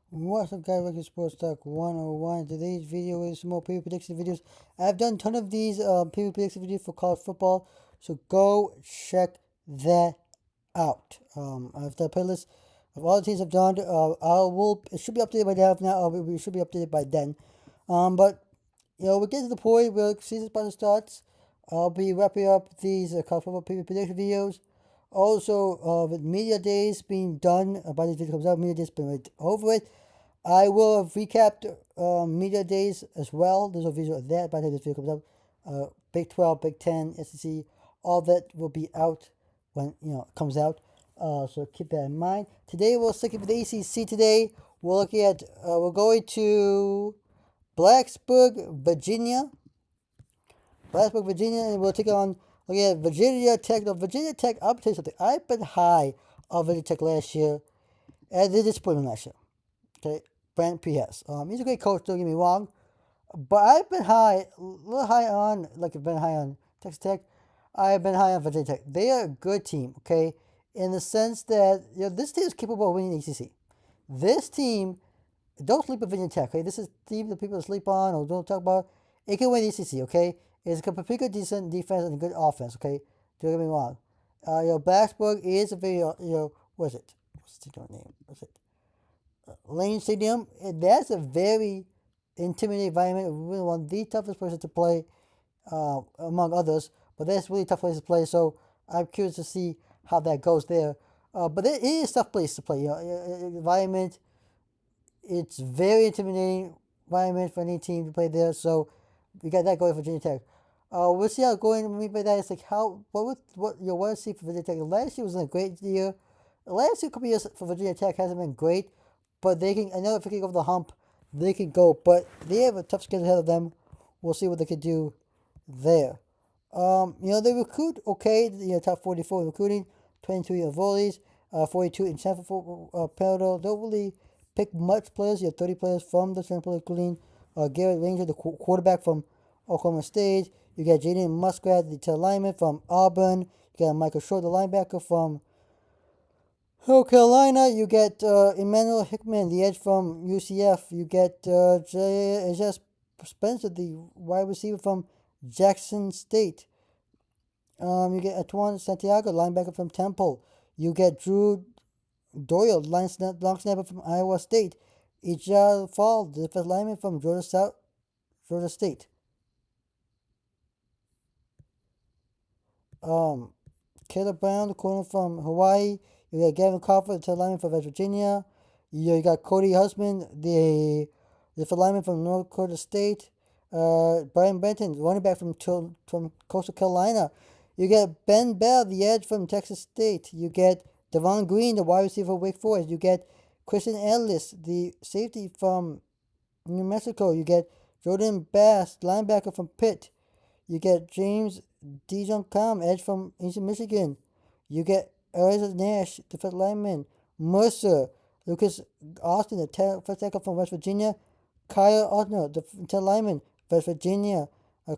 What's up, guys? Welcome to Sports Talk 101. Today's video is some more preview prediction videos. I've done a ton of these preview prediction videos for college football, so go check that out. I have the playlist of all the teams I've done. It should be updated by now. If not, we should be updated by then. But we're getting to the point where season about to start. I'll be wrapping up these college football preview prediction videos. Also, with media days being done, by the video comes out, media days been over it. I will have recapped media days as well. There's a video of that by the time this video comes up. Big 12, Big 10, SEC, all that will be out when it comes out. So keep that in mind. Today we're sticking with the ACC. Today we're going to Blacksburg, Virginia. And we'll take on Virginia Tech. Now, Virginia Tech, I'll tell you something. I've been high on Virginia Tech last year, and they disappointed me last year. Okay, Brent P.S. He's a great coach. Don't get me wrong, but I've been a little high on, like I've been high on Texas Tech. I've been high on Virginia Tech. They are a good team. Okay, in the sense that this team is capable of winning the ACC. This team, don't sleep on Virginia Tech. Okay, this is a team that people sleep on or don't talk about. It can win the ACC. Okay, it's a pretty good, decent defense and a good offense. Okay, don't get me wrong. Blacksburg is a very what is it? What's the name? What's it? Lane Stadium, that's a very intimidating environment. Really one of the toughest places to play, among others. But that's really tough place to play. So I'm curious to see how that goes there. But it is a tough place to play. Environment. It's very intimidating environment for any team to play there. So we got that going for Virginia Tech. We'll see how it's going. What I mean by that is like what to see for Virginia Tech. Last year was a great year. The last couple years for Virginia Tech hasn't been great, but they can. I know if they can go over the hump, they can go. But they have a tough schedule ahead of them. We'll see what they can do there. They recruit okay. Top 44 in recruiting, 22 in volleys, 42 in Sanford parallel. Don't really pick much players. You have 30 players from the Sanford, including Garrett Ranger, the quarterback from Oklahoma State. You got Jaden Muskrat, the tail lineman from Auburn. You got Michael Short, the linebacker from North Carolina. You get Emmanuel Hickman, the edge from UCF. You get J.S. Spencer, the wide receiver from Jackson State. You get Antoine Santiago, linebacker from Temple. You get Drew Doyle, long snapper from Iowa State. Ijah Fall, the defensive lineman from Georgia State. Caleb Brown, the corner from Hawaii. You got Gavin Crawford, the lineman from West Virginia. You got Cody Husband, the lineman from North Dakota State. Brian Benton, running back from Coastal Carolina. You get Ben Bell, the edge from Texas State. You get Devon Green, the wide receiver from Wake Forest. You get Christian Ellis, the safety from New Mexico. You get Jordan Bass, linebacker from Pitt. You get James Dijon Cam, edge from Eastern Michigan. You get Eliza Nash, defensive lineman. Mercer, Lucas Austin, the first tackle from West Virginia. Kyle Osner, the defensive lineman, West Virginia.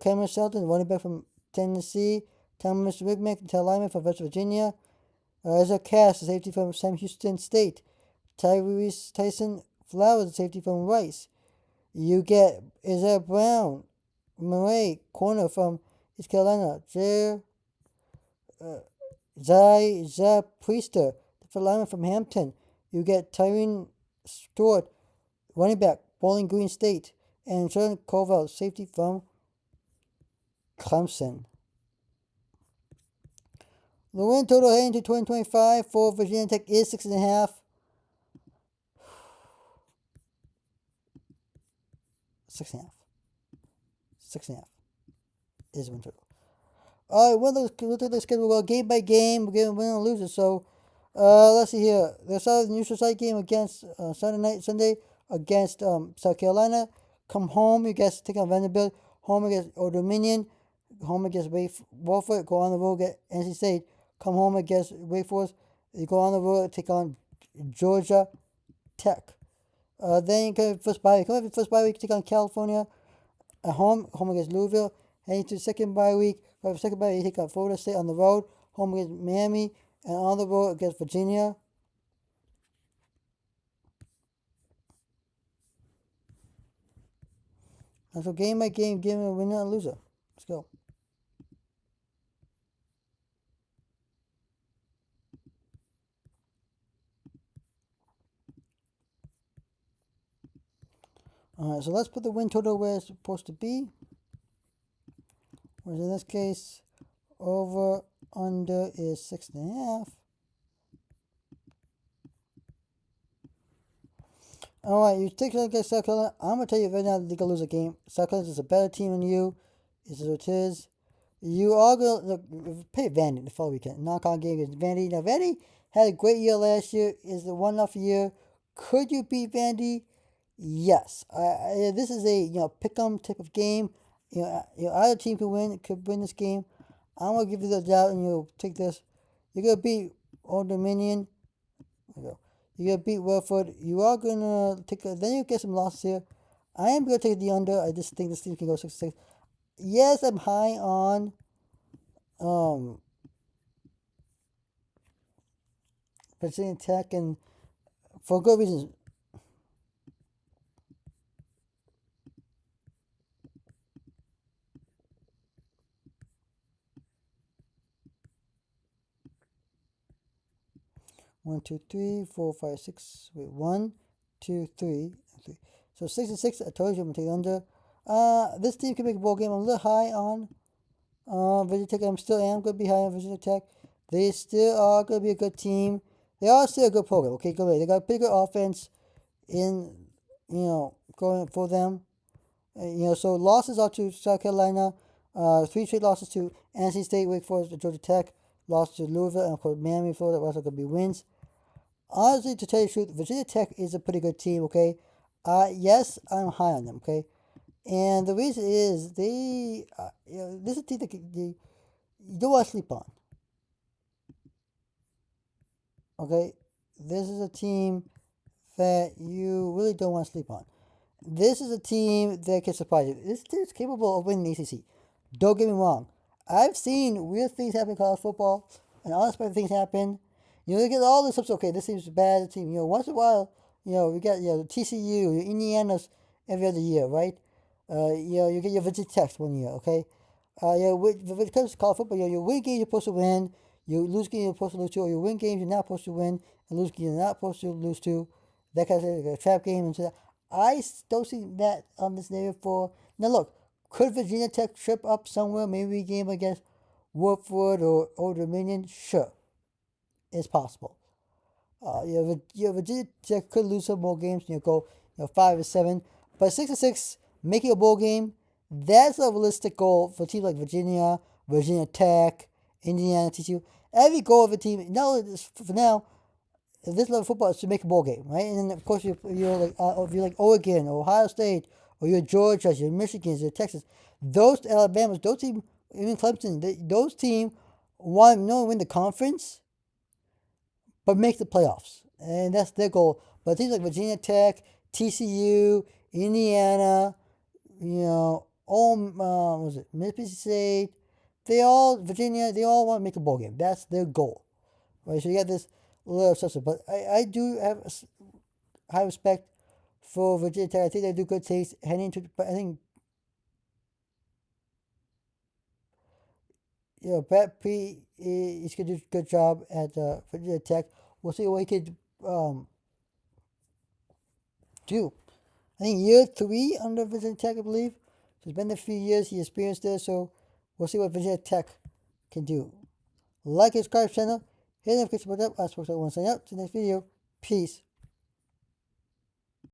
Cameron Shelton, running back from Tennessee. Thomas Wigmack, the lineman from West Virginia. Ezra Cass, the safety from Sam Houston State. Tyrese Tyson Flowers, the safety from Rice. You get Isaiah Brown, Murray, corner from East Carolina. Zai Priester, the lineman from Hampton. You get Tyrone Stewart, running back, Bowling Green State. And Jordan Covell, safety from Clemson. The win total heading to 2025 for Virginia Tech is 6.5. 6.5. 6.5 is the win total. All right, we'll look at the schedule. Well, game by game, we're going to win or lose it. So, let's see here. There's a neutral site game against Sunday against South Carolina. Come home, you guys take on Vanderbilt. Home against Old Dominion. Home against Wofford. Go on the road, get NC State. Come home against Wake Forest. You go on the road, take on Georgia Tech. Then you go first bye week. Come over first bye week, take on California. At home against Louisville. Heading to second bye week. Second bye week, you take on Florida State on the road. Home against Miami. And on the road against Virginia. So game by game, give him a winner and loser. Let's go. Alright, so let's put the win total where it's supposed to be. Which in this case, over under is 6.5. Alright, you take a look at South Carolina. I'm going to tell you right now, they're going to lose a game. South Carolina is a better team than you. This is what it is. You are going to play Vandy the fall weekend. Knockout game against Vandy. Now, Vandy had a great year last year. Is the one-off year. Could you beat Vandy? Yes. This is a pick 'em type of game. Either team could win this game. I'm gonna give you the doubt, and you'll take this. You're gonna beat Old Dominion. You're gonna beat Wilford. You are gonna then you get some losses here. I am gonna take the under. I just think this team can go 6-6. Yes, I'm high on Virginia Tech, and for good reasons. One, two, three, four, five, six. Wait, 1, 2, 3, 3. So 6-6. I told you I'm gonna take the under. This team can make a bowl game. I'm a little high on Virginia Tech. I still am gonna be high on Virginia Tech. They still are gonna be a good team. They are still a good program. Okay, good. They got a bigger offense in going for them. So losses are to South Carolina. 3 straight losses to NC State, Wake Forest, Georgia Tech. Lost to Louisville, and of course Miami, Florida. Also gonna be wins. Honestly, to tell you the truth, Virginia Tech is a pretty good team. Okay, yes, I'm high on them. Okay, and the reason is this is a team that you don't want to sleep on. Okay, this is a team that you really don't want to sleep on. This is a team that can surprise you. This team is capable of winning the ACC. Don't get me wrong. I've seen weird things happen in college football, and unexpected things happen. You get all this stuff. Okay, this seems bad. This team, once in a while, we got the TCU, your Indiana's every other year, right? You get your Virginia Tech one year, okay? When it comes to college football, you win games you're supposed to win, you lose games you're supposed to lose to, or you win games you're not supposed to win, and lose games you're not supposed to lose to. That kind of thing, like a trap game and so that. I don't see that on this scenario for now. Look, could Virginia Tech trip up somewhere? Maybe a game against Woodford or Old Dominion? Sure, it's possible. Virginia Tech could lose some more games. Go 5-7, but 6-6, making a bowl game. That's a realistic goal for teams like Virginia, Virginia Tech, Indiana, TCU. Every goal of a team. Now, for now, this level of football is to make a bowl game, right? And then of course if you're like Oregon, or Ohio State, or you're Georgia, you're Michigan, you're Texas, those Alabamas, those teams, even Clemson, those teams want not win the conference, but make the playoffs, and that's their goal. But teams like Virginia Tech, TCU, Indiana, all was it Mississippi State, Virginia, they all want to make a bowl game. That's their goal, right? So you got this little obsessive, but I do have high respect for Virginia Tech. I think they do good things heading into. But I think Brett P is gonna do a good job at Virginia Tech. We'll see what he could do. I think year 3 under Virginia Tech, I believe. So it's been a few years he experienced there, so we'll see what Virginia Tech can do. Like and subscribe channel, hit the notification button up. I suppose I want to sign up to the next video. Peace.